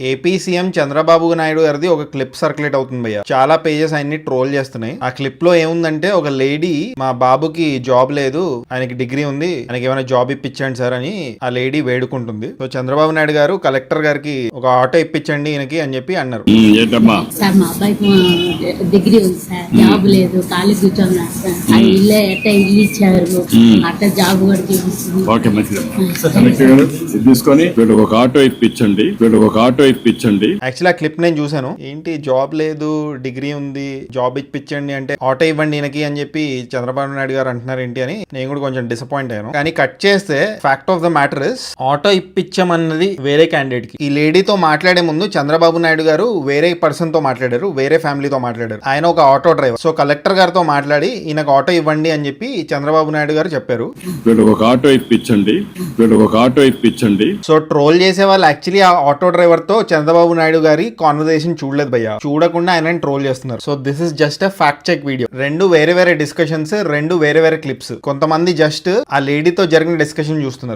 AP CM Chandrababu Naidu గారిది ఒక clip circulate అవుతుంది భయ్య. చాలా పేజెస్ ఆయన్ని ట్రోల్ చేస్తున్నాయి. ఆ క్లిప్ లో ఏముందంటే ఒక లేడీ మా బాబుకి జాబ్ లేదు, ఆయనకి డిగ్రీ ఉంది, ఆయనకి ఏమైనా జాబ్ ఇప్పించండి సార్ అని ఆ లేడీ వేడుకుంటుంది. సో చంద్రబాబు నాయుడు గారు కలెక్టర్ గారికి ఒక ఆటో ఇప్పించండి ఈయనకి అని చెప్పి అన్నారు. సార్ మా అబ్బాయికి డిగ్రీ ఉంది సార్, జాబ్ లేదు, ఖాళీ కూర్చోన్నారు సార్. ఆ ఇల్లు ఇల్లు ఇచ్చారు, అట్ట జాబ్ కూడా చూపిస్తుంది. ఓకే, మంచిది. తీసుకొని వీళ్ళకి ఒక ఆటో ఇప్పించండి, యాక్చువల్లీ ఆ క్లిప్ నేను చూసాను. ఏంటి జాబ్ లేదు, డిగ్రీ ఉంది, జాబ్ ఇప్పించండి అంటే ఆటో ఇవ్వండి ఈయనకి అని చెప్పి చంద్రబాబు నాయుడు గారు అంటున్నారు ఏంటి అని నేను కూడా కొంచెం డిసప్పాయింట్ అయ్యాను. కానీ కట్ చేస్తే fact of the matter is auto ఇప్పించమన్నది వేరే క్యాండిడేట్ కి. ఈ లేడీతో మాట్లాడే ముందు చంద్రబాబు నాయుడు గారు వేరే పర్సన్ తో మాట్లాడారు, వేరే ఫ్యామిలీతో మాట్లాడారు. ఆయన ఒక ఆటో డ్రైవర్. సో కలెక్టర్ గారితో మాట్లాడి ఈయనకు ఆటో ఇవ్వండి అని చెప్పి చంద్రబాబు నాయుడు గారు చెప్పారు. వీళ్ళకి ఒక ఆటో ఇప్పించండి. సో ట్రోల్ చేసే వాళ్ళు యాక్చువల్లీ ఆ ఆటో డ్రైవర్ తో చంద్రబాబు నాయుడు గారి కాన్వర్సేషన్ చూడలేదు భయ్య, చూడకుండా ఆయన ట్రోల్ చేస్తున్నారు. So this is just a fact check video. రెండు వేరే వేరే డిస్కషన్స్, రెండు వేరే వేరే క్లిప్స్. కొంతమంది జస్ట్ ఆ లేడీతో జరిగిన డిస్కషన్ చూస్తున్నారు.